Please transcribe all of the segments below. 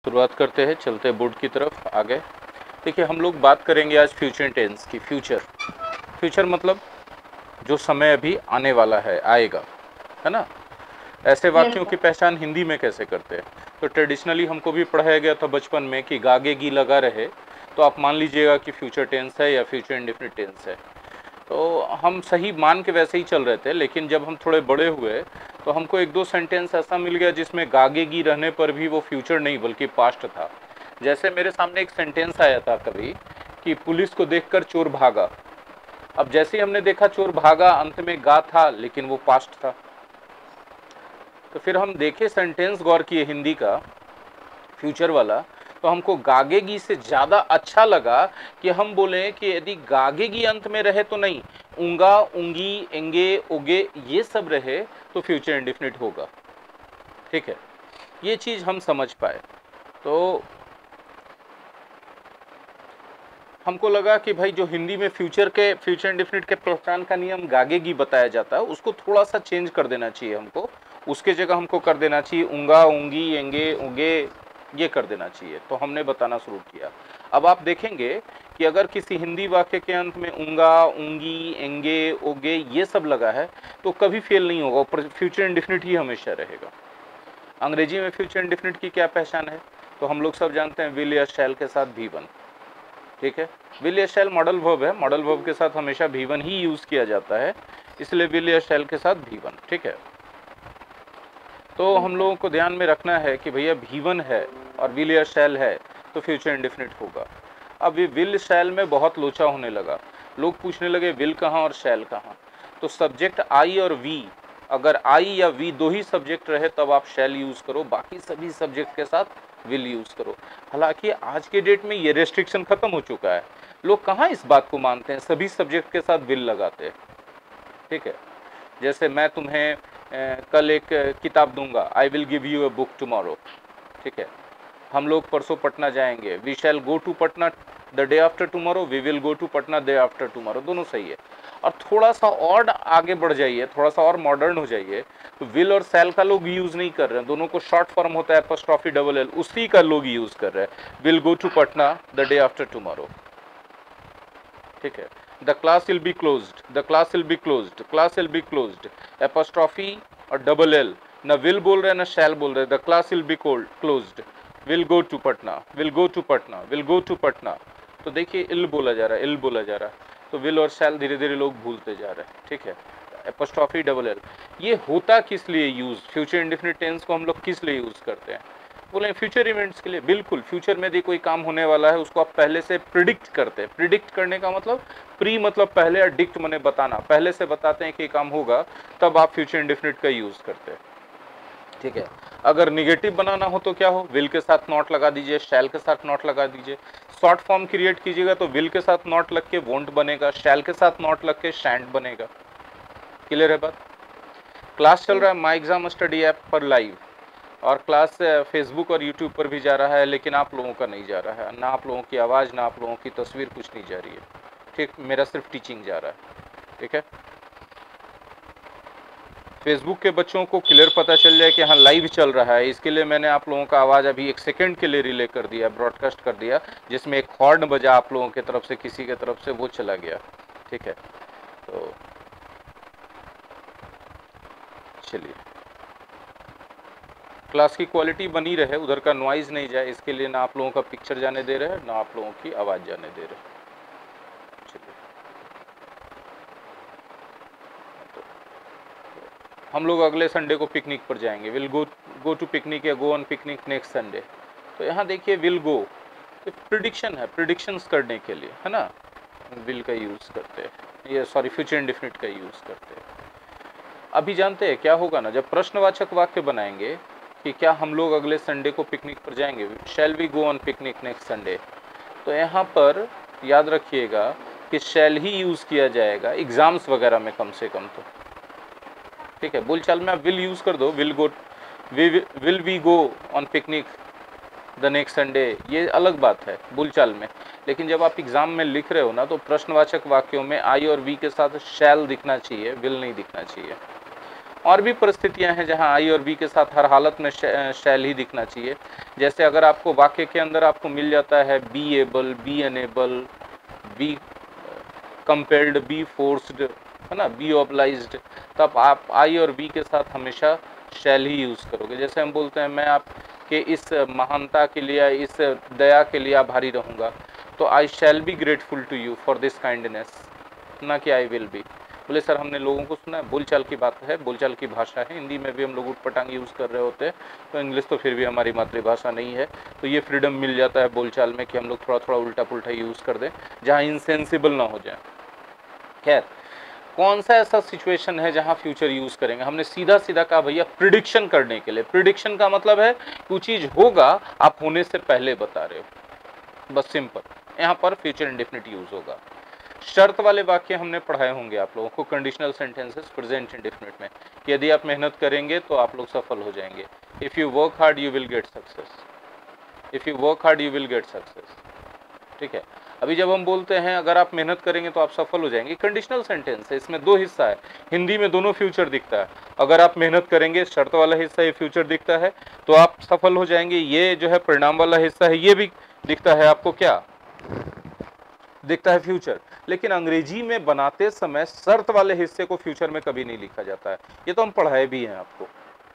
शुरुआत करते हैं, चलते हैं बोर्ड की तरफ आगे। देखिए हम लोग बात करेंगे आज फ्यूचर टेंस की। फ्यूचर मतलब जो समय अभी आने वाला है, आएगा, है ना। ऐसे वाक्यों की पहचान हिंदी में कैसे करते हैं? तो ट्रेडिशनली हमको भी पढ़ाया गया था बचपन में कि गागेगी लगा रहे तो आप मान लीजिएगा कि फ्यूचर टेंस है या फ्यूचर इंडेफिनिट टेंस है। तो हम सही मान के वैसे ही चल रहे थे, लेकिन जब हम थोड़े बड़े हुए तो हमको एक दो सेंटेंस ऐसा मिल गया जिसमें गागेगी रहने पर भी वो फ्यूचर नहीं बल्कि पास्ट था। जैसे मेरे सामने एक सेंटेंस आया था कभी कि पुलिस को देखकर चोर भागा। अब जैसे ही हमने देखा चोर भागा, अंत में गा था लेकिन वो पास्ट था। तो फिर हम देखे सेंटेंस, गौर किए हिंदी का फ्यूचर वाला, तो हमको गागेगी से ज़्यादा अच्छा लगा कि हम बोले कि यदि गागेगी अंत में रहे तो नहीं, ऊंगा, ऊंगी, एंगे, उगे ये सब रहे तो फ्यूचर इंडेफिनिट होगा। ठीक है, ये चीज़ हम समझ पाए। तो हमको लगा कि भाई जो हिंदी में फ्यूचर इंडेफिनिट के पहचान का नियम गागेगी बताया जाता है उसको थोड़ा सा चेंज कर देना चाहिए हमको। उसके जगह हमको कर देना चाहिए ऊंगा, ऊंगी, एंगे, उगे, ये कर देना चाहिए। तो हमने बताना शुरू किया। अब आप देखेंगे कि अगर किसी हिंदी वाक्य के अंत में ऊंगा, ऊंगी, एंगे, ओगे ये सब लगा है तो कभी फेल नहीं होगा, ऊपर फ्यूचर इंडेफिनिट ही हमेशा रहेगा। अंग्रेजी में फ्यूचर इंडेफिनिट की क्या पहचान है? तो हम लोग सब जानते हैं विल या शैल के साथ भी1। ठीक है, विल या शैल मॉडल वर्ब है, मॉडल वर्ब के साथ हमेशा भी1 ही यूज किया जाता है, इसलिए विल या शैल के साथ भी1। ठीक है, तो हम लोगों को ध्यान में रखना है कि भैया भी1 है और विल या शैल है तो फ्यूचर इंडेफिनिट होगा। अब ये विल शैल में बहुत लोचा होने लगा, लोग पूछने लगे विल कहाँ और शैल कहाँ। तो सब्जेक्ट आई और वी, अगर आई या वी दो ही सब्जेक्ट रहे तब आप शैल यूज करो, बाकी सभी सब्जेक्ट के साथ विल यूज करो। हालांकि आज के डेट में ये रेस्ट्रिक्शन खत्म हो चुका है, लोग कहाँ इस बात को मानते हैं, सभी सब्जेक्ट के साथ विल लगाते हैं। ठीक है, जैसे मैं तुम्हें कल एक किताब दूंगा, I will give you a book tomorrow. ठीक है, हम लोग परसों पटना जाएंगे, we shall go to Patna the day after tomorrow, we will go to Patna day after tomorrow, दोनों सही है। और थोड़ा सा और आगे बढ़ जाइए, थोड़ा सा और मॉडर्न हो जाइए, तो विल और शैल का लोग यूज नहीं कर रहे हैं, दोनों को शॉर्ट फॉर्म होता है एपोस्ट्रोफी डबल एल, उसी का लोग यूज कर रहे हैं, will go to Patna the day after tomorrow. ठीक है, the class will be closed, the class will be closed, class will be closed, apostrophe और डबल एल, न विल बोल रहे हैं न शैल बोल रहे हैं, the class will be closed, will go to Patna, will go to Patna, will go to Patna. तो देखिए इल बोला जा रहा है, इल बोला जा रहा है, तो विल और शैल धीरे धीरे लोग भूलते जा रहे हैं। ठीक है, एपोस्ट्रोफी डबल एल, ये होता किस लिए यूज, फ्यूचर इंडेफिनिट टेंस को हम लोग किस लिए यूज करते हैं? बोले फ्यूचर इवेंट्स के लिए। बिल्कुल, फ्यूचर में यदि कोई काम होने वाला है उसको आप पहले से प्रिडिक्ट करते हैं। प्रिडिक्ट करने का मतलब प्री मतलब पहले, और डिक्ट माने बताना, पहले से बताते हैं कि ये काम होगा, तब आप फ्यूचर इंडेफिनिट का यूज करते हैं। ठीक है, अगर निगेटिव बनाना हो तो क्या हो, विल के साथ नॉट लगा दीजिए, शैल के साथ नॉट लगा दीजिए। शॉर्ट फॉर्म क्रिएट कीजिएगा तो विल के साथ नॉट लग के वोंट बनेगा, शैल के साथ नॉट लग के शैंट बनेगा। क्लियर है बात? क्लास चल रहा है माई एग्जाम स्टडी ऐप पर लाइव, और क्लास फेसबुक और यूट्यूब पर भी जा रहा है, लेकिन आप लोगों का नहीं जा रहा है, ना आप लोगों की आवाज़ ना आप लोगों की तस्वीर, कुछ नहीं जा रही है। ठीक, मेरा सिर्फ टीचिंग जा रहा है। ठीक है, फेसबुक के बच्चों को क्लियर पता चल जाए कि हाँ लाइव चल रहा है, इसके लिए मैंने आप लोगों का आवाज़ अभी 1 सेकंड के लिए रिले कर दिया, ब्रॉडकास्ट कर दिया, जिसमें एक हॉर्न बजा आप लोगों की तरफ से, किसी के तरफ से, वो चला गया। ठीक है, तो चलिए, क्लास की क्वालिटी बनी रहे, उधर का नॉइज़ नहीं जाए, इसके लिए ना आप लोगों का पिक्चर जाने दे रहे हैं ना आप लोगों की आवाज़ जाने दे रहे हैं। चलिए, तो हम लोग अगले संडे को पिकनिक पर जाएंगे, विल गो टू पिकनिक या गो ऑन पिकनिक नेक्स्ट संडे। तो यहाँ देखिए विल गो प्रिडिक्शन है, प्रिडिक्शंस करने के लिए, है ना, विल का यूज़ करते हैं, ये सॉरी फ्यूचर इंडेफिनिट का यूज़ करते हैं। अभी जानते हैं क्या होगा ना, जब प्रश्नवाचक वाक्य बनाएंगे कि क्या हम लोग अगले संडे को पिकनिक पर जाएंगे, shall we go on picnic next Sunday, तो यहाँ पर याद रखिएगा कि शैल ही यूज़ किया जाएगा एग्जाम्स वगैरह में कम से कम तो। ठीक है, बोलचाल में आप विल यूज़ कर दो, will we go on picnic the next Sunday, ये अलग बात है बोलचाल में, लेकिन जब आप एग्जाम में लिख रहे हो ना तो प्रश्नवाचक वाक्यों में आई और वी के साथ शैल दिखना चाहिए, विल नहीं दिखना चाहिए। और भी परिस्थितियां हैं जहां आई और बी के साथ हर हालत में शैल ही दिखना चाहिए। जैसे अगर आपको वाक्य के अंदर आपको मिल जाता है be able, be unable, be compelled, be forced, है ना, बी ऑब्लाइज्ड, तब आप आई और बी के साथ हमेशा शैल ही यूज करोगे। जैसे हम बोलते हैं मैं आपके इस महानता के लिए, इस दया के लिए आभारी रहूंगा, तो I shall be grateful to you for this kindness, ना कि आई विल बी। बोले सर हमने लोगों को सुना है, बोलचाल की बात है, बोलचाल की भाषा है, हिंदी में भी हम लोग उटपटांग यूज़ कर रहे होते हैं, तो इंग्लिश तो फिर भी हमारी मातृभाषा नहीं है, तो ये फ्रीडम मिल जाता है बोलचाल में कि हम लोग थोड़ा थोड़ा उल्टा पुल्टा यूज़ कर दें जहाँ इनसेंसिबल ना हो जाए। खैर, कौन सा ऐसा सिचुएशन है जहां फ्यूचर यूज करेंगे? हमने सीधा सीधा कहा भैया प्रिडिक्शन करने के लिए। प्रिडिक्शन का मतलब है कोई चीज होगा, आप होने से पहले बता रहे हो, बस सिंपल। यहाँ पर फ्यूचर इंडेफिनिट यूज होगा। शर्त वाले वाक्य हमने पढ़ाए होंगे आप लोगों को कंडीशनल सेंटेंसेस प्रेजेंट इंडेफिनिट में, कि यदि आप मेहनत करेंगे तो आप लोग सफल हो जाएंगे। If you work hard you will get success, if you work hard you will get success. ठीक है, अभी जब हम बोलते हैं अगर आप मेहनत करेंगे तो आप सफल हो जाएंगे, कंडीशनल सेंटेंस है, इसमें दो हिस्सा है, हिंदी में दोनों फ्यूचर दिखता है। अगर आप मेहनत करेंगे, शर्त वाला हिस्सा ये फ्यूचर दिखता है, तो आप सफल हो जाएंगे। ये जो है परिणाम वाला हिस्सा है, ये भी दिखता है आपको, क्या दिखता है? फ्यूचर। लेकिन अंग्रेजी में बनाते समय शर्त वाले हिस्से को फ्यूचर में कभी नहीं लिखा जाता है, ये तो हम पढ़ाए भी हैं आपको।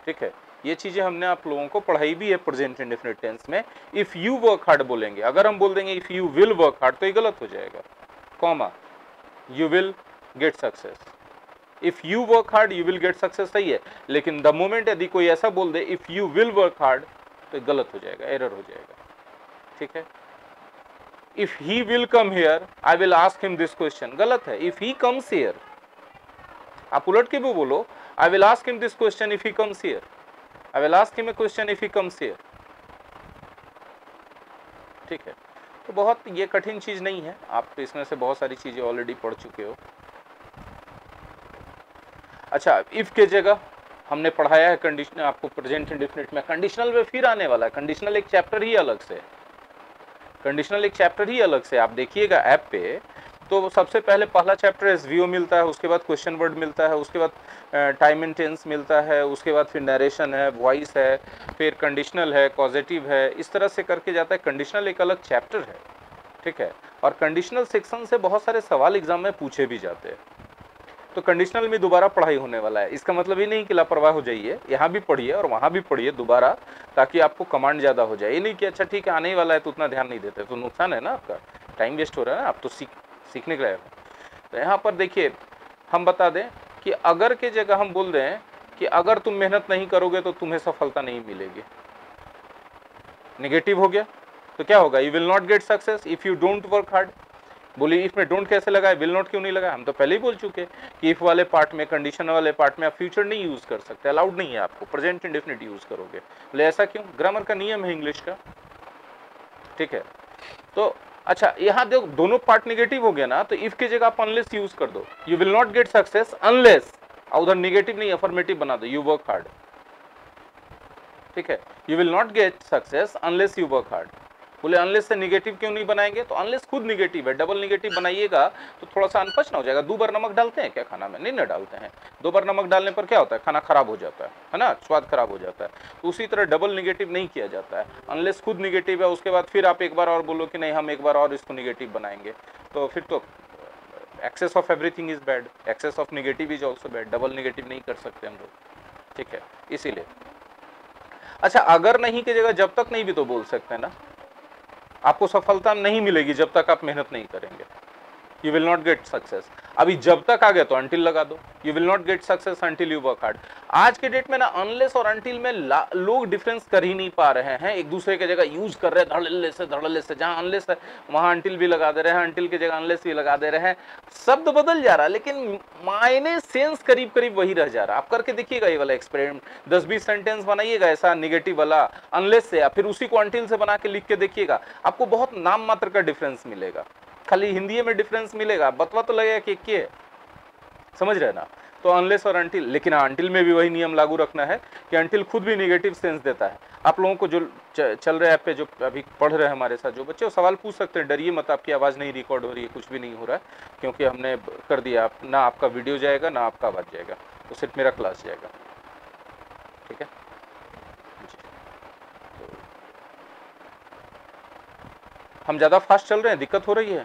ठीक है, ये चीजें हमने आप लोगों को पढ़ाई भी है प्रेजेंट इंडेफिनिट टेंस में। इफ यू वर्क हार्ड बोलेंगे, अगर हम बोल देंगे if you will work hard तो ये गलत हो जाएगा, comma you will get success. If you work hard you will get success सही है, लेकिन द मोमेंट यदि कोई ऐसा बोल they if you will work hard तो गलत हो जाएगा, एरर हो जाएगा। ठीक है, if he will come here I will ask him this question, गलत है। इफ ही कम्स हियर, आप उलट के भी बोलो I will ask him this question if he comes here, I will ask him a question if he comes here. ठीक है, तो बहुत ये कठिन चीज नहीं है, आप इसमें से बहुत सारी चीजें ऑलरेडी पढ़ चुके हो। अच्छा, इफ के जगह हमने पढ़ाया है कंडीशन आपको प्रेजेंट इंडेफिनिट में, कंडीशनल में फिर आने वाला है। कंडीशनल एक चैप्टर ही अलग से, कंडीशनल एक चैप्टर ही अलग से। आप देखिएगा ऐप पे, तो सबसे पहले पहला चैप्टर एसवीओ मिलता है, उसके बाद क्वेश्चन वर्ड मिलता है, उसके बाद टाइम एंड टेंस मिलता है, उसके बाद फिर नरेशन है, वॉइस है, फिर कंडीशनल है, पॉजिटिव है, इस तरह से करके जाता है। कंडीशनल एक अलग चैप्टर है। ठीक है, और कंडीशनल सेक्शन से बहुत सारे सवाल एग्जाम में पूछे भी जाते हैं, तो कंडीशनल में दोबारा पढ़ाई होने वाला है। इसका मतलब ये नहीं कि लापरवाह हो जाइए, यहाँ भी पढ़िए और वहाँ भी पढ़िए दोबारा, ताकि आपको कमांड ज़्यादा हो जाए। ये नहीं कि अच्छा ठीक है आने ही वाला है तो उतना ध्यान नहीं देते, तो नुकसान है ना, आपका टाइम वेस्ट हो रहा है ना, आप तो सीखने के लिए। तो यहाँ पर देखिए हम बता दें कि अगर के जगह हम बोल रहे हैं कि अगर तुम मेहनत नहीं करोगे तो तुम्हें सफलता नहीं मिलेगी, नेगेटिव हो गया, तो क्या होगा? You will not get success if you don't work hard. बोलिए इफ में डोंट कैसे लगाए, विल नॉट क्यों नहीं लगाया? हम तो पहले ही बोल चुके कि इफ वाले पार्ट में, कंडीशन वाले पार्ट में आप फ्यूचर नहीं यूज कर सकते, अलाउड नहीं है आपको, प्रेजेंट इंडेफिनिट यूज करोगे। बोले ऐसा क्यों? ग्रामर का नियम है इंग्लिश का। ठीक है, तो अच्छा यहाँ देखो दोनों पार्ट नेगेटिव हो गया ना, तो इफ की जगह आप अनलेस यूज कर दो, you will not get success unless, उधर नेगेटिव नहीं अफर्मेटिव बना दो, यू वर्क हार्ड। ठीक है, you will not get success unless you work hard. बोले अनलेस से निगेटिव क्यों नहीं बनाएंगे? तो अनलेस खुद निगेटिव है, डबल निगेटिव बनाइएगा तो थोड़ा सा अनपच ना हो जाएगा। 2 बार नमक डालते हैं क्या खाना में? नहीं ना डालते हैं। 2 बार नमक डालने पर क्या होता है? खाना खराब हो जाता है ना, स्वाद खराब हो जाता है। तो उसी तरह डबल निगेटिव नहीं किया जाता है, अनलेस खुद निगेटिव है उसके बाद फिर आप एक बार और बोलो कि नहीं हम एक बार और इसको निगेटिव बनाएंगे, तो फिर तो excess of everything is bad, excess of negative is also bad, double negative नहीं कर सकते हम लोग। ठीक है, इसीलिए। अच्छा, अगर नहीं की जगह जब तक नहीं भी तो बोल सकते हैं ना, आपको सफलता नहीं मिलेगी जब तक आप मेहनत नहीं करेंगे, you will not get success. अभी जब तक आ गया तो अंटिल लगा दो, you will not get success until you work hard. आज के डेट में ना अनलेस और अंटिल में लोग डिफरेंस कर ही नहीं पा रहे हैं, एक दूसरे की जगह यूज कर रहे हैं धड़ल्ले से, जहां अनलेस है वहां अंटिल भी लगा दे रहे हैं, अंटिल की जगह अनलेस भी लगा दे रहे हैं। शब्द बदल जा रहा है लेकिन मायने सेंस करीब करीब वही रह जा रहा है। आप करके देखिएगा ये वाला एक्सपेरिमेंट, 10-20 सेंटेंस बनाइएगा ऐसा निगेटिव वाला अनलेस से, या फिर उसी को अंटिल से बना के लिख के देखिएगा, आपको बहुत नाम मात्र का डिफरेंस मिलेगा, खाली हिंदी में डिफरेंस मिलेगा, बतवा तो लगेगा कि क्या है, समझ रहे ना। तो अनलेस और अंटिल, लेकिन अंटिल में भी वही नियम लागू रखना है कि अंटिल खुद भी नेगेटिव सेंस देता है। आप लोगों को जो चल रहे ऐप पे जो अभी पढ़ रहे हैं हमारे साथ जो बच्चे, वो सवाल पूछ सकते हैं, डरिए मत, आपकी आवाज़ नहीं रिकॉर्ड हो रही है, कुछ भी नहीं हो रहा है, क्योंकि हमने कर दिया, ना आपका वीडियो जाएगा ना आपका आवाज़ जाएगा, तो सिर्फ मेरा क्लास जाएगा। ठीक है जी। तो हम ज़्यादा फास्ट चल रहे हैं, दिक्कत हो रही है?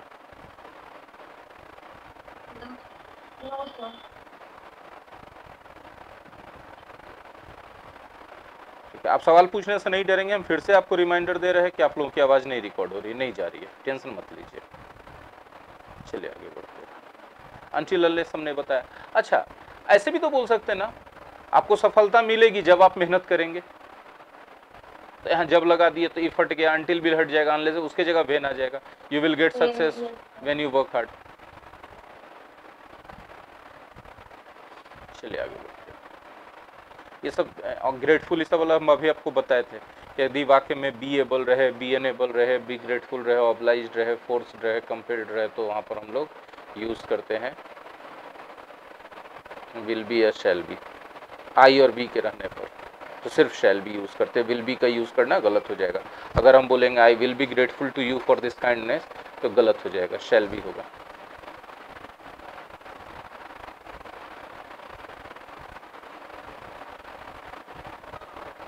ठीक है, आप सवाल पूछने से नहीं डरेंगे, हम फिर से आपको रिमाइंडर दे रहे हैं कि आप लोगों की आवाज़ नहीं रिकॉर्ड हो रही, नहीं जा रही है, टेंशन मत लीजिए। चलिए आगे बढ़ते हैं। अंटिल अनलेस हमने बताया। अच्छा, ऐसे भी तो बोल सकते हैं ना, आपको सफलता मिलेगी जब आप मेहनत करेंगे। तो यहाँ जब लगा दिए तो इफ हट गया, अंटिल भी हट जाएगा, अनलेस उसके जगह वेन आ जाएगा। You will get success when you work hard. चलिए आगे बढ़ते हैं। ये सब ग्रेटफुल, इस सब वाला हम अभी आपको बताए थे कि यदि वाक्य में बी एबल रहे, बी एनेबल रहे, बी ग्रेटफुल रहे, ऑब्लाइज्ड रहे, फोर्स्ड रहे, कंपेल्ड रहे, तो वहाँ पर हम लोग यूज करते हैं विल बी या शैल बी। आई और बी के रहने पर तो सिर्फ शैल बी यूज करते हैं, विल बी का यूज करना गलत हो जाएगा। अगर हम बोलेंगे I will be grateful to you for this kindness, तो गलत हो जाएगा, शैल बी होगा।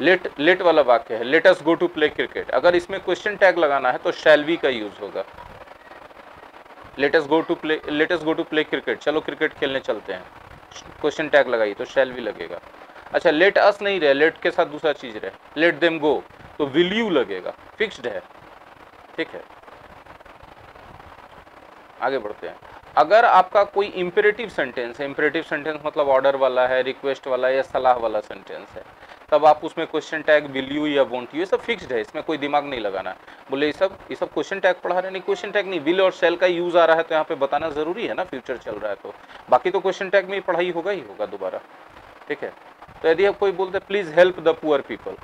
लेट वाला वाक्य है, let us go to play cricket, अगर इसमें क्वेश्चन टैग लगाना है तो शैल बी का यूज होगा। Let us go to play cricket, चलो क्रिकेट खेलने चलते हैं, क्वेश्चन टैग लगाइए तो शैल बी लगेगा। अच्छा, लेट अस नहीं रहे, लेट के साथ दूसरा चीज रहे, लेट देम गो, तो विल यू लगेगा, फिक्स्ड है। ठीक है, आगे बढ़ते हैं। अगर आपका कोई इंपेरेटिव सेंटेंस है, इंपेरेटिव सेंटेंस मतलब ऑर्डर वाला है, रिक्वेस्ट वाला है या सलाह वाला सेंटेंस है, तब आप उसमें क्वेश्चन टैग विल यू या वोंट यू, ये सब फिक्स्ड है, इसमें कोई दिमाग नहीं लगाना। बोले ये सब क्वेश्चन टैग पढ़ा रहे, नहीं क्वेश्चन टैग नहीं, विल और शैल का यूज आ रहा है तो यहाँ पे बताना जरूरी है ना, फ्यूचर चल रहा है तो, बाकी तो क्वेश्चन टैग में ही पढ़ाई होगा ही होगा दोबारा। ठीक है, तो यदि आप कोई बोलते please help the poor people,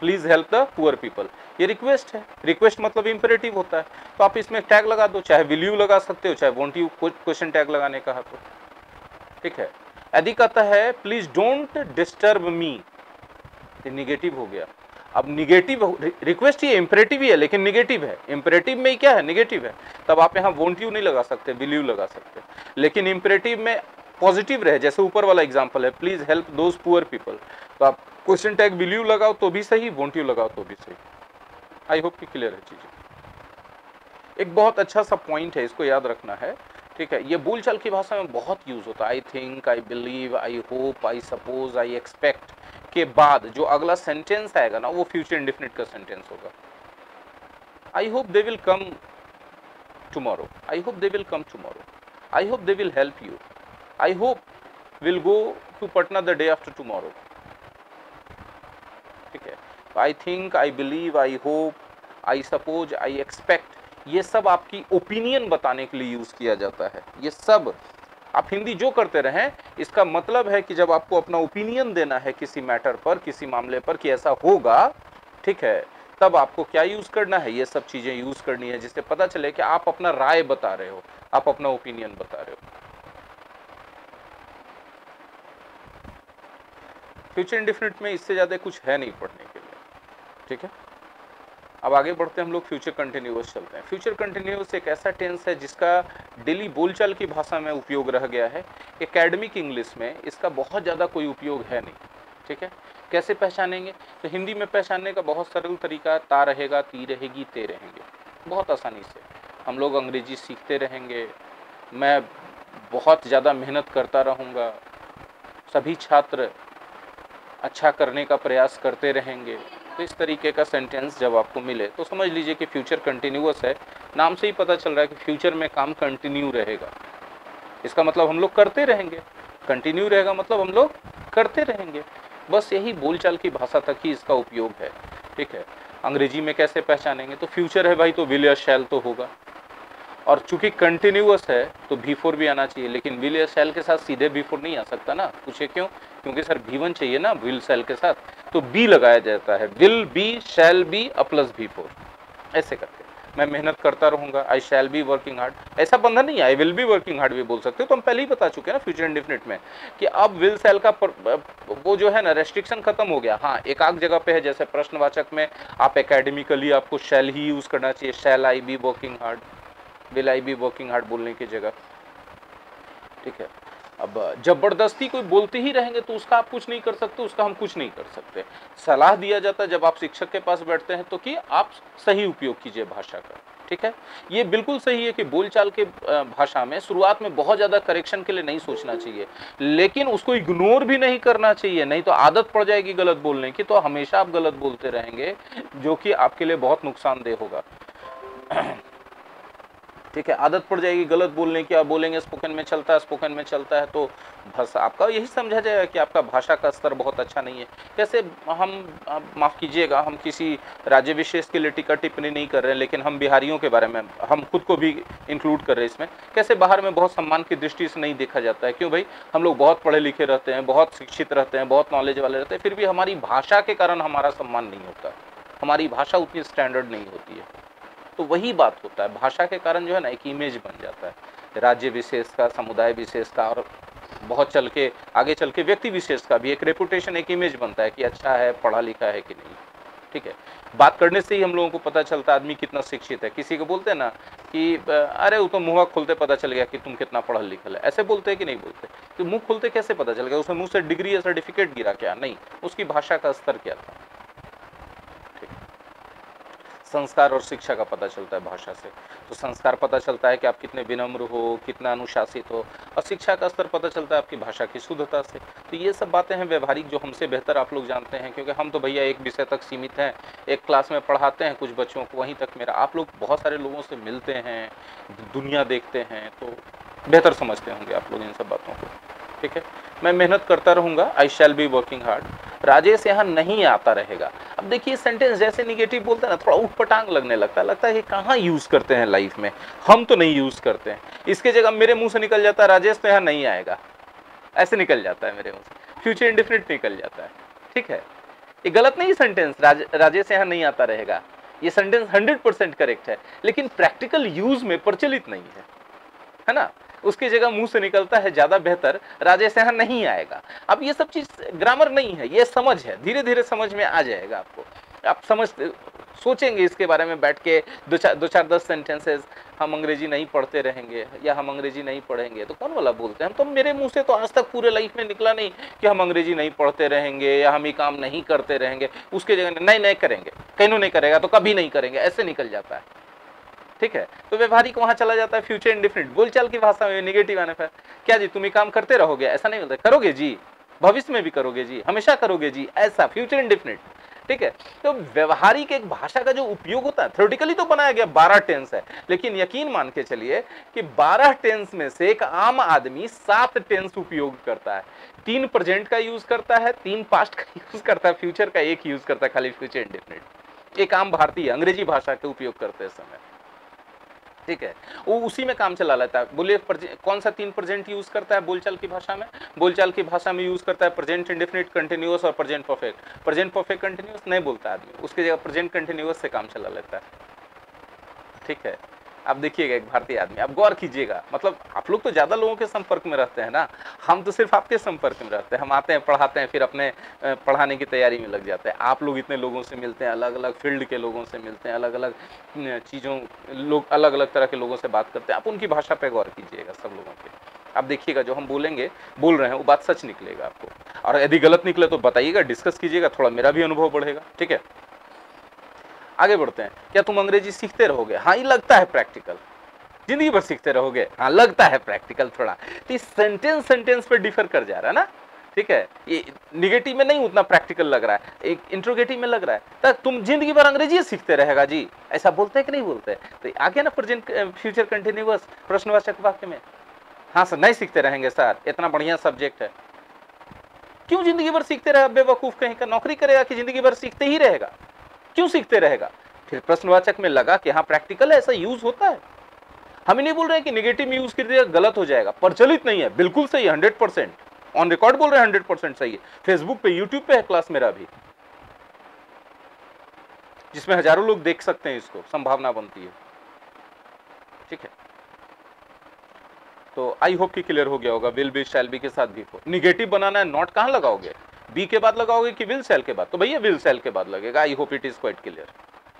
please help the poor people, ये रिक्वेस्ट है, रिक्वेस्ट मतलब इंपेरेटिव होता है, तो आप इसमें टैग लगा दो, चाहे विल यू लगा सकते हो, चाहे वोंट यू, क्वेश्चन टैग लगाने का तो। ठीक है, यदि कहता है please don't disturb me, negative हो गया। अब निगेटिव रिक्वेस्ट ही इंपेरेटिव ही है, लेकिन निगेटिव है, इंपेरेटिव में ही क्या है, निगेटिव है, तब आप यहाँ वोंट यू नहीं लगा सकते, विल यू लगा सकते। लेकिन इंपेरेटिव में पॉजिटिव रहे, जैसे ऊपर वाला एग्जांपल है please help those poor people, तो आप क्वेश्चन टैग विल यू लगाओ तो भी सही, वोंट यू लगाओ तो भी सही। आई होप कि क्लियर है चीजें। एक बहुत अच्छा सा पॉइंट है, इसको याद रखना है। ठीक है, ये बोलचाल की भाषा में बहुत यूज होता है। I think, I believe, I hope, I suppose, I expect के बाद जो अगला सेंटेंस आएगा ना, वो फ्यूचर इंडेफिनिट का सेंटेंस होगा। I hope they will come tomorrow, I hope they will come tomorrow, I hope they will help you, I hope will go to Patna the day after tomorrow. ठीक है, I think, I believe, I hope, I suppose, I expect, ये सब आपकी opinion बताने के लिए use किया जाता है। ये सब आप हिंदी जो करते रहें, इसका मतलब है कि जब आपको अपना ओपिनियन देना है किसी मैटर पर, किसी मामले पर कि ऐसा होगा, ठीक है, तब आपको क्या यूज करना है, ये सब चीजें यूज करनी है, जिससे पता चले कि आप अपना राय बता रहे हो, आप अपना ओपिनियन बता रहे हो। फ्यूचर इंडेफिनिट में इससे ज्यादा कुछ है नहीं पढ़ने के लिए। ठीक है, अब आगे बढ़ते हैं हम लोग, फ्यूचर कंटिन्यूअस चलते हैं। फ्यूचर कंटिन्यूअस एक ऐसा टेंस है जिसका डेली बोलचाल की भाषा में उपयोग रह गया है, एकेडमिक इंग्लिश में इसका बहुत ज़्यादा कोई उपयोग है नहीं। ठीक है, कैसे पहचानेंगे, तो हिंदी में पहचानने का बहुत सरल तरीका, ता रहेगा, ती रहेगी, ते रहेंगे, बहुत आसानी से। हम लोग अंग्रेजी सीखते रहेंगे, मैं बहुत ज़्यादा मेहनत करता रहूँगा, सभी छात्र अच्छा करने का प्रयास करते रहेंगे, तो इस तरीके का सेंटेंस जब आपको मिले तो समझ लीजिए कि फ्यूचर कंटिन्यूअस है। नाम से ही पता चल रहा है कि फ्यूचर में काम कंटिन्यू रहेगा, इसका मतलब हम लोग करते रहेंगे, कंटिन्यू रहेगा मतलब हम लोग करते रहेंगे। बस यही बोलचाल की भाषा तक ही इसका उपयोग है। ठीक है, अंग्रेजी में कैसे पहचानेंगे, तो फ्यूचर है भाई तो विल या शैल तो होगा, और चूंकि कंटिन्यूअस है तो V4 भी आना चाहिए, लेकिन विल या शैल के साथ सीधे V4 नहीं आ सकता ना। पूछे क्यों, क्योंकि सर V1 चाहिए ना विल शैल के साथ, तो बी लगाया जाता है, will be, shall be plus V4, ऐसे करके मैं मेहनत करता रहूंगा, I shall be working hard, ऐसा बंधन नहीं है, आई विल बी वर्किंग हार्ड भी बोल सकते हो। तो हम पहले ही बता चुके हैं ना फ्यूचर इंडेफिनिट में कि अब विल शैल का वो जो है ना रेस्ट्रिक्शन खत्म हो गया। हाँ, एक आध जगह पे है, जैसे प्रश्नवाचक में आप एकेडमिकली आपको शैल ही यूज करना चाहिए, shall I be working hard, will I be working hard बोलने की जगह। ठीक है, अब जबरदस्ती कोई बोलते ही रहेंगे तो उसका आप कुछ नहीं कर सकते, उसका हम कुछ नहीं कर सकते। सलाह दिया जाता है जब आप शिक्षक के पास बैठते हैं तो कि आप सही उपयोग कीजिए भाषा का, ठीक है। ये बिल्कुल सही है कि बोलचाल के भाषा में शुरुआत में बहुत ज्यादा करेक्शन के लिए नहीं सोचना चाहिए, लेकिन उसको इग्नोर भी नहीं करना चाहिए, नहीं तो आदत पड़ जाएगी गलत बोलने की, तो हमेशा आप गलत बोलते रहेंगे, जो कि आपके लिए बहुत नुकसानदेह होगा। ठीक है, आदत पड़ जाएगी गलत बोलने की, आप बोलेंगे स्पोकन में चलता है, स्पोकन में चलता है, तो बस आपका यही समझा जाएगा कि आपका भाषा का स्तर बहुत अच्छा नहीं है। कैसे हम, माफ़ कीजिएगा, हम किसी राज्य विशेष के लिए टीका टिप्पणी नहीं कर रहे हैं, लेकिन हम बिहारियों के बारे में, हम खुद को भी इंक्लूड कर रहे हैं इसमें, कैसे बाहर में बहुत सम्मान की दृष्टि से नहीं देखा जाता है। क्यों भाई, हम लोग बहुत पढ़े लिखे रहते हैं, बहुत शिक्षित रहते हैं, बहुत नॉलेज वाले रहते हैं, फिर भी हमारी भाषा के कारण हमारा सम्मान नहीं होता, हमारी भाषा उतनी स्टैंडर्ड नहीं होती है। तो वही बात होता है, भाषा के कारण जो है ना एक इमेज बन जाता है राज्य विशेष का, समुदाय विशेष का, और बहुत चल के आगे चल के व्यक्ति विशेष का भी एक रेपुटेशन, एक इमेज बनता है कि अच्छा है, पढ़ा लिखा है कि नहीं। ठीक है, बात करने से ही हम लोगों को पता चलता है आदमी कितना शिक्षित है। किसी को बोलते हैं ना कि अरे वो तो मुंह खोलते पता चल गया कि तुम कितना पढ़ल लिखल है, ऐसे बोलते हैं कि नहीं बोलते? तो मुंह खोलते कैसे पता चल गया? उसने मुंह से डिग्री या सर्टिफिकेट गिरा क्या? नहीं, उसकी भाषा का स्तर क्या था। संस्कार और शिक्षा का पता चलता है भाषा से। तो संस्कार पता चलता है कि आप कितने विनम्र हो, कितना अनुशासित हो, और शिक्षा का स्तर पता चलता है आपकी भाषा की शुद्धता से। तो ये सब बातें हैं व्यवहारिक, जो हमसे बेहतर आप लोग जानते हैं, क्योंकि हम तो भैया एक विषय तक सीमित हैं, एक क्लास में पढ़ाते हैं कुछ बच्चों को, वहीं तक मेरा। आप लोग बहुत सारे लोगों से मिलते हैं, दुनिया देखते हैं, तो बेहतर समझते होंगे आप लोग इन सब बातों को। ठीक है, मैं मेहनत करता रहूंगा, I shall be working hard. Rajesh यहाँ नहीं आता रहेगा। अब देखिए सेंटेंस जैसे निगेटिव बोलते हैं ना, थोड़ा उठपटांग लगने लगता है कि कहाँ यूज करते हैं लाइफ में, हम तो नहीं यूज करते हैं। इसके जगह मेरे मुंह से निकल जाता है राजेश तो यहाँ नहीं आएगा, ऐसे निकल जाता है मेरे मुंह से, फ्यूचर इंडेफिनिट निकल जाता है। ठीक है, ये गलत नहीं सेंटेंस, राजेश यहाँ नहीं आता रहेगा, ये सेंटेंस 100% करेक्ट है, लेकिन प्रैक्टिकल यूज में प्रचलित नहीं है ना। उसकी जगह मुंह से निकलता है ज्यादा बेहतर, राजेश यहाँ नहीं आएगा। अब ये सब चीज ग्रामर नहीं है, ये समझ है, धीरे धीरे समझ में आ जाएगा आपको। आप समझ सोचेंगे इसके बारे में बैठ के, दो चार 10 सेंटेंसेस, हम अंग्रेजी नहीं पढ़ते रहेंगे या हम अंग्रेजी नहीं पढ़ेंगे, तो कौन वाला बोलते हैं हम? तो मेरे मुंह से तो आज तक पूरे लाइफ में निकला नहीं कि हम अंग्रेजी नहीं पढ़ते रहेंगे या हम ये काम नहीं करते रहेंगे। उसके जगह नहीं करेंगे, कहीं नहीं करेगा तो कभी नहीं करेंगे, ऐसे निकल जाता है। ठीक है, तो व्यवहारिक वहां चला जाता है, फ्यूचर इंडिफिनिट, बोलचाल की भाषा में निगेटिव आने पर क्या जी तुम ये काम करते रहोगे? ऐसा नहीं बोलते, करोगे जी, भविष्य में भी करोगे जी, हमेशा करोगे जी, ऐसा फ्यूचर इंडिफिनिट। ठीक है, तो व्यवहारिक एक भाषा का जो उपयोग होता है, थ्योरेटिकली तो बनाया गया 12 टेंस है, लेकिन यकीन मान के चलिए कि 12 टेंस में से एक आम आदमी 7 टेंस उपयोग करता है। 3 प्रेजेंट का यूज करता है, 3 पास्ट का यूज करता है, फ्यूचर का 1 यूज करता है, खाली फ्यूचर इंडिफिनिट। एक आम भारतीय अंग्रेजी भाषा के उपयोग करते समय, ठीक है, वो उसी में काम चला लेता है। बोलिए कौन सा 3 प्रेजेंट यूज करता है बोलचाल की भाषा में? बोलचाल की भाषा में यूज करता है प्रेजेंट इंडेफिनिट, कंटिन्यूअस और present perfect. Present perfect continuous नहीं बोलता आदमी, उसकी जगह प्रेजेंट कंटिन्यूअस से काम चला लेता है। ठीक है, आप देखिएगा एक भारतीय आदमी, आप गौर कीजिएगा, मतलब आप लोग तो ज्यादा लोगों के संपर्क में रहते हैं ना, हम तो सिर्फ आपके संपर्क में रहते हैं। हम आते हैं, पढ़ाते हैं, फिर अपने पढ़ाने की तैयारी में लग जाते हैं। आप लोग इतने लोगों से मिलते हैं, अलग अलग फील्ड के लोगों से मिलते हैं, अलग अलग चीज़ों, लोग अलग अलग तरह के लोगों से बात करते हैं। आप उनकी भाषा पे गौर कीजिएगा, सब लोगों के। आप देखिएगा जो हम बोल रहे हैं वो बात सच निकलेगा आपको, और यदि गलत निकले तो बताइएगा, डिस्कस कीजिएगा, थोड़ा मेरा भी अनुभव बढ़ेगा। ठीक है, आगे बढ़ते हैं। क्या तुम अंग्रेजी सीखते रहोगे? हाँ, ये लगता है प्रैक्टिकल, जिंदगी भर सीखते रहोगे? हाँ, लगता है प्रैक्टिकल थोड़ा। तो इस सेंटेंस पे डिफर कर जा रहा है ना। ठीक है, ये निगेटिव में नहीं उतना प्रैक्टिकल लग रहा है, एक इंट्रोगेटिव में लग रहा है। तो तुम जिंदगी भर अंग्रेजी सीखते रहेगा जी, ऐसा बोलते हैं कि नहीं बोलते? तो आगे ना प्रेजेंट फ्यूचर कंटिन्यूअस प्रश्नवाचक वाक्य में, हाँ सर नहीं सीखते रहेंगे सर, इतना बढ़िया सब्जेक्ट है। क्यों जिंदगी भर सीखते रहेगा? बेवकूफ कहीं का, नौकरी करेगा कि जिंदगी भर सीखते ही रहेगा? क्यों सीखते रहेगा? फिर प्रश्नवाचक में लगा कि हाँ प्रैक्टिकल है, ऐसा यूज होता है। हम नहीं बोल रहे हैं कि निगेटिव यूज कर दिया गलत हो जाएगा, प्रचलित नहीं है, बिल्कुल सही है, 100% ऑन रिकॉर्ड बोल रहे हैं, 100% सही है। फेसबुक पे, यूट्यूब पे है क्लास मेरा भी, जिसमें हजारों लोग देख सकते हैं, इसको संभावना बनती है। ठीक है, तो आई होप कि क्लियर हो गया होगा। विल बी, शैल बी के साथ भी निगेटिव बनाना है, नॉट कहां लगाओगे? बी के बाद लगाओगे कि विल शैल के बाद? तो भैया विल शैल के बाद लगेगा। I hope it is quite clear.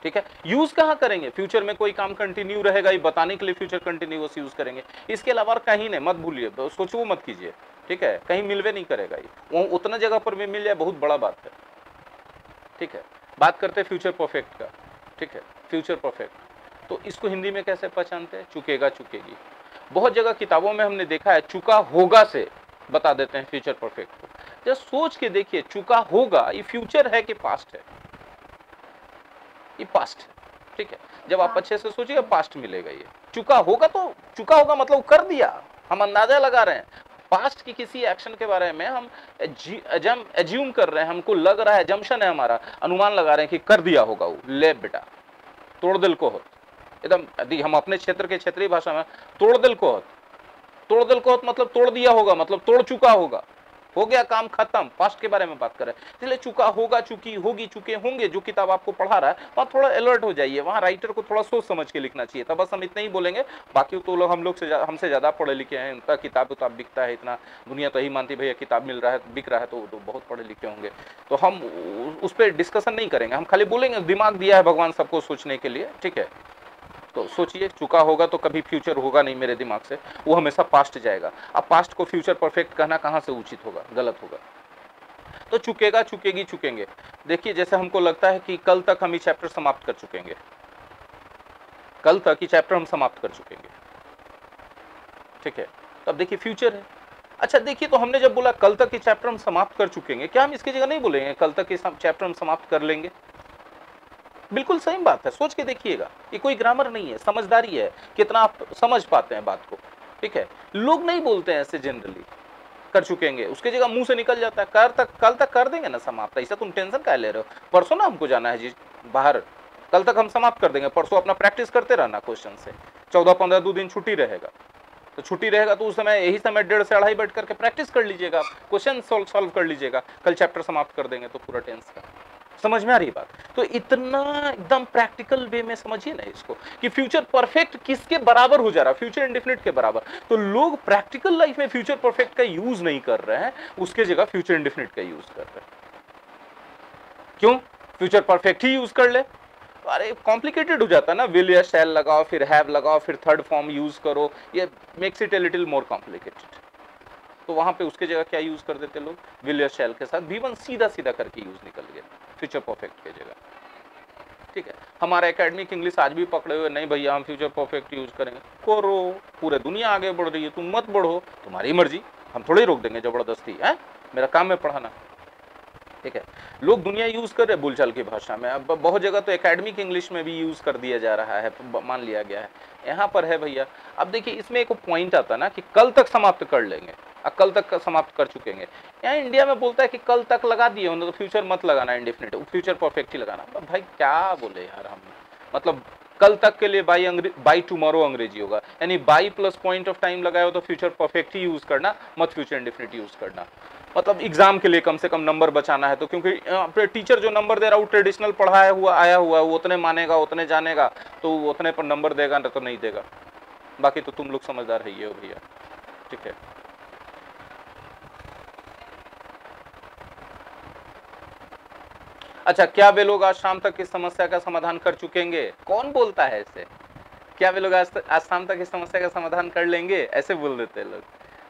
ठीक है। यूज कहाँ करेंगे, फ्यूचर में कोई काम कंटिन्यू रहेगा ये बताने के लिए फ्यूचर कंटिन्यूअस यूज करेंगे। इसके अलावा और कहीं नहीं, मत भूलिए, सोचो मत कीजिए, ठीक है। कहीं मिलवे नहीं करेगा ये, वो उतना जगह पर भी मिल जाए बहुत बड़ा बात है, ठीक है। बात करते हैं फ्यूचर परफेक्ट का, ठीक है। फ्यूचर परफेक्ट तो इसको हिंदी में कैसे पहचानते हैं, चुकेगा चुकेगी। बहुत जगह किताबों में हमने देखा है चुका होगा से बता देते हैं फ्यूचर परफेक्ट को। जब सोच के देखिए, चुका होगा ये फ्यूचर है कि पास्ट है, ये पास्ट है, ठीक है। जब आप अच्छे से सोचिए पास्ट मिलेगा। ये चुका होगा तो चुका होगा मतलब कर दिया, हम अंदाजा लगा रहे हैं पास्ट की किसी एक्शन के बारे में, हम एज्यूम कर रहे हैं, हमको लग रहा है, जम्पशन है हमारा, अनुमान लगा रहे हैं कि कर दिया होगा वो। ले बेटा तोड़ दिल को होत, एकदम यदि हम अपने क्षेत्र के क्षेत्रीय भाषा में तोड़ दिल को होत, तोड़ दिल को होत मतलब तोड़ दिया होगा, मतलब तोड़ चुका होगा, हो गया काम खत्म। पास्ट के बारे में बात कर रहे हैं, इसलिए चुका होगा, चुकी होगी, चुके होंगे, जो किताब आपको पढ़ा रहा है वहां थोड़ा अलर्ट हो जाइए, वहां राइटर को थोड़ा सोच समझ के लिखना चाहिए। तब बस हम इतना ही बोलेंगे, बाकी तो लोग हम लोग से हमसे ज्यादा पढ़े लिखे हैं, उनका किताब बिकता है इतना, दुनिया तो यही मानती भैया किताब मिल रहा है बिक रहा है तो बहुत पढ़े लिखे होंगे, तो हम उस पर डिस्कशन नहीं करेंगे। हम खाली बोलेंगे दिमाग दिया है भगवान सबको सोचने के लिए, ठीक है। तो सोचिए, चुका होगा तो कभी फ्यूचर होगा नहीं मेरे दिमाग से, वो हमेशा पास्ट जाएगा। अब पास्ट को फ्यूचर परफेक्ट कहना कहां से उचित होगा, गलत होगा। तो चुकेगा चुकेगी चुकेंगे, देखिए जैसे हमको लगता है कि कल तक हम ये चैप्टर समाप्त कर चुकेंगे, कल तक ये चैप्टर हम समाप्त कर चुकेंगे, ठीक है। तो अब देखिए फ्यूचर है। अच्छा देखिए, तो हमने जब बोला कल तक ये चैप्टर हम समाप्त कर चुकेंगे, क्या हम इसकी जगह नहीं बोलेंगे कल तक ये चैप्टर हम समाप्त कर लेंगे? बिल्कुल सही बात है, सोच के देखिएगा, ये कोई ग्रामर नहीं है, समझदारी है, कितना आप समझ पाते हैं बात को, ठीक है। लोग नहीं बोलते हैं ऐसे जनरली कर चुकेंगे, उसके जगह मुंह से निकल जाता है कल तक कर देंगे ना समाप्त। ऐसा तुम टेंशन क्या ले रहे हो, परसों ना हमको जाना है जी बाहर, कल तक हम समाप्त कर देंगे, परसों अपना प्रैक्टिस करते रहना क्वेश्चन से। 14-15 2 दिन छुट्टी रहेगा, तो छुट्टी रहेगा तो उस समय यही समय 1.5 से 2.5 बैठ करके प्रैक्टिस कर लीजिएगा, क्वेश्चन सॉल्व कर लीजिएगा, कल चैप्टर समाप्त कर देंगे तो पूरा टेंस का। समझ में आ रही बात? तो इतना एकदम प्रैक्टिकल वे में समझिए ना इसको कि फ्यूचर परफेक्ट किसके बराबर हो जा रहा है, फ्यूचर इंडेफिनिट के बराबर। तो लोग प्रैक्टिकल लाइफ में फ्यूचर परफेक्ट का यूज नहीं कर रहे हैं, उसके जगह फ्यूचर इंडेफिनिट का यूज कर रहे हैं। क्यों? फ्यूचर परफेक्ट ही यूज कर ले, अरे कॉम्प्लिकेटेड हो जाता है ना, विल या शैल लगाओ, फिर हैव लगाओ, फिर थर्ड फॉर्म यूज करो, ये makes it a little more complicated. तो वहां पे उसके जगह क्या यूज कर देते लोग, विल या शैल के साथ V1 सीधा सीधा करके यूज निकल गया फ्यूचर परफेक्ट के जगह, ठीक है। हमारा एकेडमिक इंग्लिश आज भी पकड़े हुए, नहीं भैया हम फ्यूचर परफेक्ट यूज करेंगे, करो, पूरे दुनिया आगे बढ़ रही है, तुम मत बढ़ो, तुम्हारी मर्जी, हम थोड़ी रोक देंगे जबरदस्ती, है मेरा काम है पढ़ाना, ठीक है। लोग दुनिया यूज कर रहे हैं बोलचाल की भाषा में, अब बहुत जगह तो एकेडमिक इंग्लिश में भी यूज कर दिया जा रहा है, मान लिया गया है, यहाँ पर है भैया। अब देखिए इसमें एक पॉइंट आता ना कि कल तक समाप्त कर लेंगे, कल तक समाप्त कर चुकेंगे। यहाँ इंडिया में बोलता है कि कल तक लगा दिए, तो फ्यूचर मत लगाना, इंडेफिनिट फ्यूचर परफेक्ट ही लगाना। तो भाई क्या बोले यार हम, मतलब कल तक के लिए बाई टुमारो अंग्रेजी होगा, यानी by plus point of time लगाया हो तो फ्यूचर परफेक्ट ही यूज करना, मत फ्यूचर इंडेफिनिट यूज करना। मतलब एग्जाम के लिए कम से कम नंबर बचाना है तो, क्योंकि टीचर जो नंबर दे रहा है वो ट्रेडिशनल पढ़ाया हुआ आया हुआ है, वो उतने मानेगा उतने जानेगा तो वो उतने पर नंबर देगा, ना तो नहीं देगा। बाकी तो तुम लोग समझदार है हो भैया, ठीक है। अच्छा, क्या वे लोग आज शाम तक इस समस्या का समाधान कर चुकेंगे? कौन बोलता है ऐसे? क्या वे लोग आज शाम तक इस समस्या का समाधान कर लेंगे? ऐसे बोल देते हैं लोग।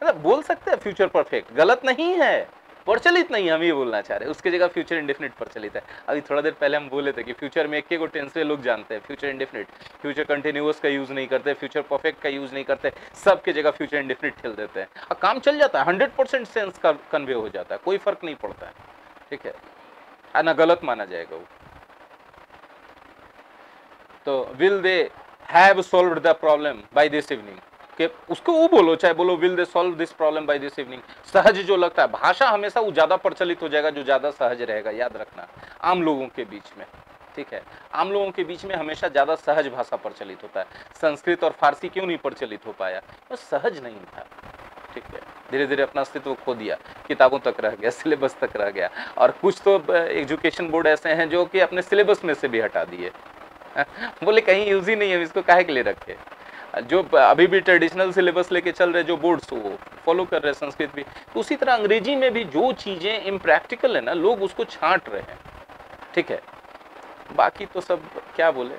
मतलब बोल सकते हैं फ्यूचर परफेक्ट, गलत नहीं है, प्रचलित नहीं, हम ये बोलना चाह रहे हैं। उसकी जगह फ्यूचर इंडेफिनिट प्रचलित है। अभी थोड़ा देर पहले हम बोले थे कि फ्यूचर में एक टेंस लोग जानते हैं, फ्यूचर इंडेफिनिट, फ्यूचर कंटिन्यूअस का यूज नहीं करते, फ्यूचर परफेक्ट का यूज नहीं करते, सबके जगह फ्यूचर इंडेफिनिट ठेल देते हैं और काम चल जाता है, 100% सेंस का कन्वे हो जाता है, कोई फर्क नहीं पड़ता है, ठीक है, ना गलत माना जाएगा वो। तो will they have solved the problem by this evening, कि उसको वो बोलो, चाहे बोलो will they solve this problem by this evening. सहज जो लगता है, भाषा हमेशा वो ज्यादा प्रचलित हो जाएगा जो ज्यादा सहज रहेगा, याद रखना, आम लोगों के बीच में, ठीक है। आम लोगों के बीच में हमेशा ज्यादा सहज भाषा प्रचलित होता है। संस्कृत और फारसी क्यों नहीं प्रचलित हो पाया? वो सहज नहीं था, ठीक है। धीरे धीरे अपना अस्तित्व खो दिया, किताबों तक रह गया, सिलेबस तक रह गया, और कुछ तो एजुकेशन बोर्ड ऐसे हैं जो कि अपने सिलेबस में से भी हटा दिए, बोले कहीं यूज ही नहीं है, इसको काहे के लिए रखे। जो अभी भी ट्रेडिशनल सिलेबस लेके चल रहे जो बोर्ड्स, वो फॉलो कर रहे हैं, संस्कृत भी। तो उसी तरह अंग्रेजी में भी जो चीजें इम्प्रैक्टिकल है ना, लोग उसको छांट रहे हैं, ठीक है। बाकी तो सब क्या बोले,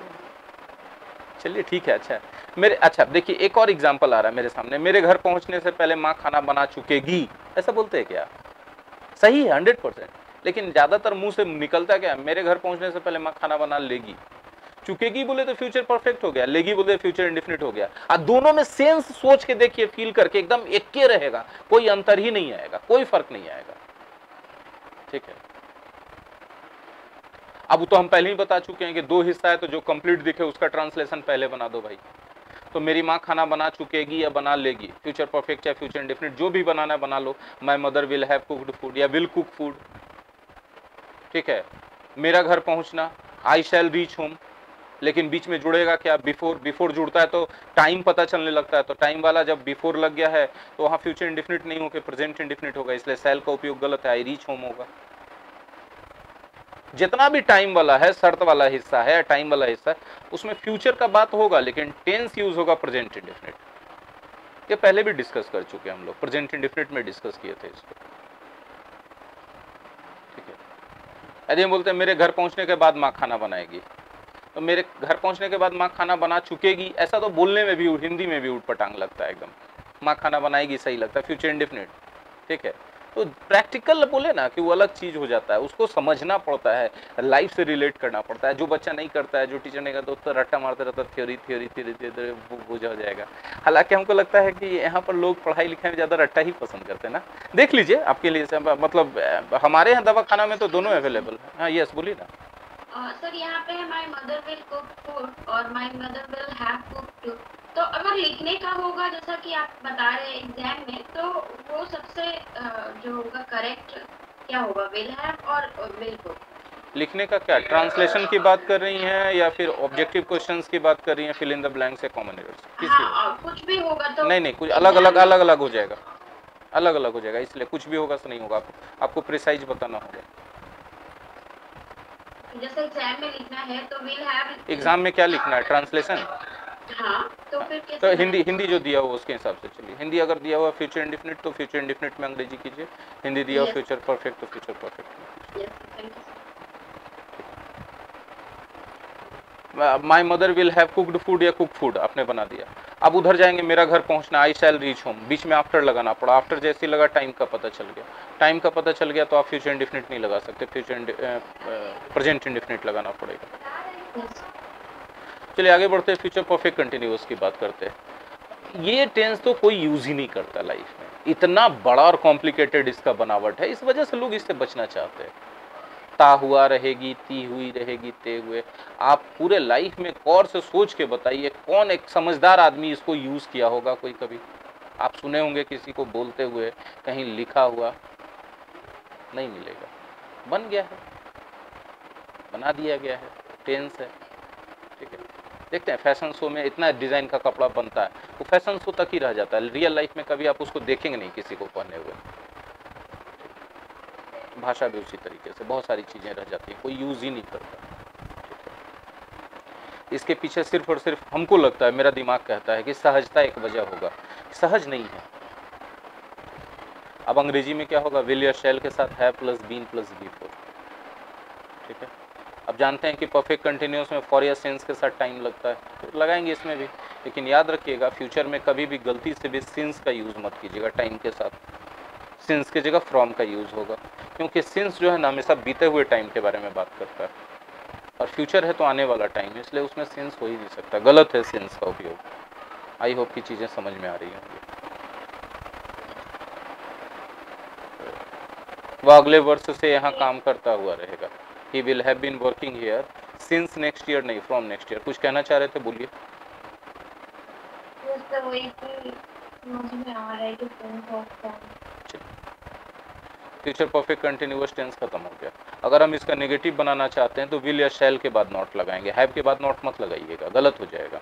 चलिए ठीक है। अच्छा है मेरे, अच्छा देखिए एक और एग्जांपल आ रहा है मेरे सामने, मेरे घर पहुंचने से पहले माँ खाना बना चुकेगी, ऐसा बोलते हैं क्या? सही है 100%, लेकिन ज्यादातर मुंह से निकलता क्या है, मेरे घर पहुंचने से पहले माँ खाना बना लेगी। चुकेगी बोले तो फ्यूचर परफेक्ट हो गया, लेगी बोले फ्यूचर इंडेफिनिट हो गया। दोनों में सेंस सोच के देखिए, फील करके एकदम एक के रहेगा, कोई अंतर ही नहीं आएगा, कोई फर्क नहीं आएगा। ठीक है, अब तो हम पहले ही बता चुके हैं कि दो हिस्सा है, तो जो कंप्लीट दिखे उसका ट्रांसलेशन पहले बना दो भाई। तो मेरी माँ खाना बना चुकेगी या बना लेगी, फ्यूचर परफेक्ट या फ्यूचर इंडेफिनिट, जो भी बनाना है बना लो। My mother will have cooked food या विल कुक फूड। ठीक है, मेरा घर पहुंचना, आई शैल रीच होम, लेकिन बीच में जुड़ेगा क्या, बिफोर। बिफोर जुड़ता है तो टाइम पता चलने लगता है, तो टाइम वाला जब बिफोर लग गया है तो वहां फ्यूचर इंडेफिनिट नहीं होकर प्रेजेंट इंडेफिनिट होगा, इसलिए शैल का उपयोग गलत है, आई रीच होम होगा। जितना भी टाइम वाला है, शर्त वाला हिस्सा है, टाइम वाला हिस्सा है, उसमें फ्यूचर का बात होगा, लेकिन टेंस यूज होगा प्रेजेंट इंडेफिनिट। ये पहले भी डिस्कस कर चुके हैं हम लोग, प्रेजेंट इंडेफिनिट में डिस्कस किए थे इसको। ठीक है, यदि हम बोलते हैं मेरे घर पहुंचने के बाद माँ खाना बनाएगी, तो मेरे घर पहुंचने के बाद माँ खाना बना चुकेगी, ऐसा तो बोलने में भी, हिंदी में भी उटपटांग लगता है एकदम। माँ खाना बनाएगी सही लगता है, फ्यूचर इंडेफिनिट। ठीक है, तो प्रैक्टिकल बोले ना कि वो अलग चीज हो जाता है, उसको समझना पड़ता है, लाइफ से रिलेट करना पड़ता है। जो बच्चा नहीं करता है, जो टीचर नहीं करता, तो रट्टा मारते रहता है, थ्योरी थ्योरी थ्योरी थ्योरी, बोझ हो जाएगा। हालांकि हमको लगता है कि यहाँ पर लोग पढ़ाई लिखाई में ज्यादा रट्टा ही पसंद करते हैं ना। देख लीजिए आपके लिए मतलब हमारे यहाँ दवा खाना में तो दोनों अवेलेबल है। हाँ यस बोलिए ना। सर यहाँ पे my mother will cook food और my mother will have cooked, तो अगर लिखने का होगा जैसा कि आप बता रहे हैं एग्जाम में, तो वो सबसे जो होगा करेक्ट क्या होगा, विल हैव और विल कुक? लिखने का क्या, ट्रांसलेशन की बात कर रही हैं या फिर ऑब्जेक्टिव क्वेश्चंस की बात कर रही हैं, फिल इन द ब्लैंक्स या कॉमन एरर्स, किसकी हाँ, बात? और कुछ भी होगा तो नहीं नहीं, कुछ अलग एग्जाम अलग में अलग अलग हो जाएगा, अलग अलग हो जाएगा, इसलिए कुछ भी होगा तो नहीं होगा, आपको प्रिसाइज बताना होगा। जैसे एग्जाम में लिखना है तो विल हैव। एग्जाम में क्या लिखना है, ट्रांसलेशन? हाँ, तो फिर तो कैसे हिंदी, बनाएंगे? हिंदी जो दिया हुआ उसके हिसाब से चलिए। हिंदी अगर दिया हुआ फ्यूचर इंडेफिनिट तो फ्यूचर इंडेफिनिट में अंग्रेजी कीजिए, हिंदी दिया हुआ यस फ्यूचर परफेक्ट तो फ्यूचर परफेक्ट में यस, थैंक यू। कीजिए। My mother will have cooked food या कुक फूड आपने बना दिया। अब उधर जाएंगे, मेरा घर पहुंचना, आई शैल रीच होम, बीच में आफ्टर लगाना पड़ा, आफ्टर जैसे लगा टाइम का पता चल गया, टाइम का पता चल गया तो आप फ्यूचर इंडेफिनिट नहीं लगा सकते, फ्यूचर प्रेजेंट इंडेफिनिट लगाना पड़ेगा। चलिए आगे बढ़ते हैं, फ्यूचर परफेक्ट कंटिन्यूअस की बात करते हैं। ये टेंस तो कोई यूज ही नहीं करता लाइफ में, इतना बड़ा और कॉम्प्लिकेटेड इसका बनावट है, इस वजह से लोग इससे बचना चाहते हैं। ता हुआ रहेगी, ती हुई रहेगी, ते हुए। आप पूरे लाइफ में गौर से सोच के बताइए, कौन एक समझदार आदमी इसको यूज किया होगा कोई कभी? आप सुने होंगे किसी को बोलते हुए, कहीं लिखा हुआ नहीं मिलेगा। बन गया है, बना दिया गया है, टेंस है। ठीक है, देखते हैं फैशन शो में इतना डिजाइन का कपड़ा बनता है, वो फैशन शो तक ही रह जाता है, रियल लाइफ में कभी आप उसको देखेंगे नहीं किसी को पहने हुए। भाषा भी उसी तरीके से, बहुत सारी चीजें रह जाती हैं, कोई यूज ही नहीं करता। इसके पीछे सिर्फ और सिर्फ हमको लगता है, मेरा दिमाग कहता है कि सहजता एक वजह होगा, सहज नहीं है। अब अंग्रेजी में क्या होगा, विल या शैल के साथ है प्लस बीन प्लस बिफोर। ठीक है, अब जानते हैं कि परफेक्ट कंटिन्यूअस में फॉर या सिंस के साथ टाइम लगता है, तो लगाएंगे इसमें भी, लेकिन याद रखिएगा फ्यूचर में कभी भी गलती से भी सिंस का यूज मत कीजिएगा टाइम के साथ, सिंस की जगह फ्रॉम का यूज होगा, क्योंकि सिंस जो है ना हमेशा बीते हुए टाइम के बारे में बात करता है, और फ्यूचर है तो आने वाला टाइम है, इसलिए उसमें सिंस हो ही नहीं सकता, गलत है सिंस का उपयोग। आई होप की चीजें समझ में आ रही होंगी। वह अगले वर्ष से यहाँ काम करता हुआ रहेगा, he will have been working here since next year, नहीं फ्रॉम नेक्स्ट ईयर। कुछ कहना चाह रहे थे, बोलिए। वही कि समझ में आ रहा है कि sense of time. Future perfect continuous tense खत्म हो गया। अगर हम इसका नेगेटिव बनाना चाहते हैं तो विल या शैल के बाद नॉट लगाएंगे, हैव के बाद नॉट मत लगाइएगा, गलत हो जाएगा।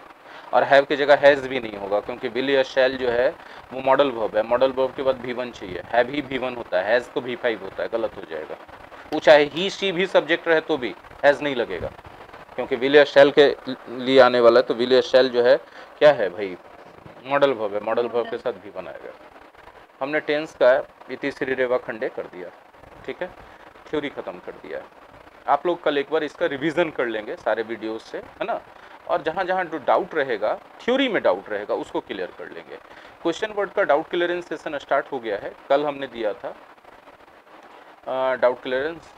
और हैव की जगह हैज़ भी नहीं होगा, क्योंकि विल या शैल जो है वो मॉडल वर्ब है, मॉडल वर्ब के बाद V1 चाहिए, हैव ही V1 होता है, हैज़ तो V5 होता है, गलत हो जाएगा। वो चाहे ही शी भी सब्जेक्ट रहे तो भी हैज़ नहीं लगेगा, क्योंकि विल या शैल के लिए आने वाला है, तो विल या शैल जो है क्या है भाई, मॉडल वर्ब है, मॉडल वर्ब के साथ V1 आएगा। हमने टेंस का इति श्री रेवा खंडे कर दिया। ठीक है, थ्योरी खत्म कर दिया है। आप लोग कल एक बार इसका रिवीजन कर लेंगे सारे वीडियोस से, है ना, और जहाँ जहाँ जो डाउट रहेगा, थ्योरी में डाउट रहेगा, उसको क्लियर कर लेंगे। क्वेश्चन वर्ड का डाउट क्लियरेंस सेशन स्टार्ट हो गया है, कल हमने दिया था डाउट क्लियरेंस,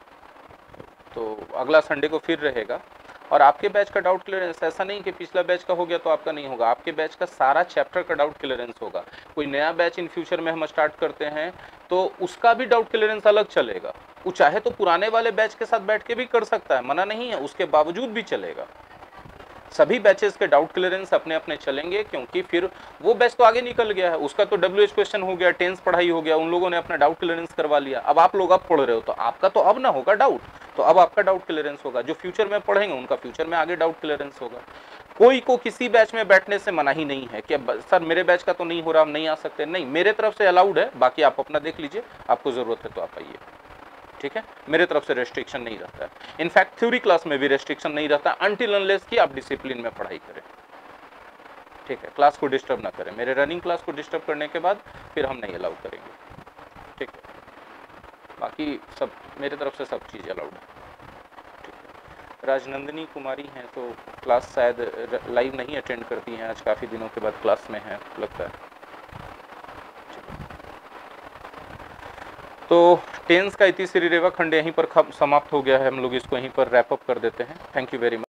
तो अगला संडे को फिर रहेगा। और आपके बैच का डाउट क्लियरेंस ऐसा नहीं कि पिछला बैच का हो गया तो आपका नहीं होगा, आपके बैच का सारा चैप्टर का डाउट क्लियरेंस होगा। कोई नया बैच इन फ्यूचर में हम स्टार्ट करते हैं तो उसका भी डाउट क्लियरेंस अलग चलेगा। वो चाहे तो पुराने वाले बैच के साथ बैठ के भी कर सकता है, मना नहीं है, उसके बावजूद भी चलेगा। सभी बैचेस के डाउट क्लियरेंस अपने अपने चलेंगे, क्योंकि फिर वो बैच तो आगे निकल गया है, उसका तो WH क्वेश्चन हो गया, टेंस पढ़ाई हो गया, उन लोगों ने अपना डाउट क्लियरेंस करवा लिया। अब आप लोग अब पढ़ रहे हो तो आपका तो अब ना होगा डाउट, तो अब आपका डाउट क्लियरेंस होगा। जो फ्यूचर में पढ़ेंगे उनका फ्यूचर में आगे डाउट क्लियरेंस होगा। कोई को किसी बैच में बैठने से मना ही नहीं है कि सर मेरे बैच का तो नहीं हो रहा, हम नहीं आ सकते, नहीं, मेरे तरफ से अलाउड है, बाकी आप अपना देख लीजिए, आपको जरूरत है तो आप आइए, ठीक है। मेरे तरफ से रेस्ट्रिक्शन नहीं रहता है, इनफैक्ट थ्योरी क्लास में भी रेस्ट्रिक्शन नहीं रहता, अनटिल अनलेस कि आप डिसिप्लिन में पढ़ाई करें, ठीक है। क्लास को डिस्टर्ब ना करें, मेरे रनिंग क्लास को डिस्टर्ब करने के बाद फिर हम नहीं अलाउ करेंगे, ठीक है। बाकी सब मेरे तरफ से सब चीज़ अलाउड है, ठीक है। राजनंदिनी कुमारी हैं तो क्लास शायद लाइव नहीं अटेंड करती हैं, आज काफ़ी दिनों के बाद क्लास में हैं लगता है। तो टेंस का इति श्री रेवा खंड यहीं पर समाप्त हो गया है, हम लोग इसको यहीं पर रैप अप कर देते हैं। Thank you very much.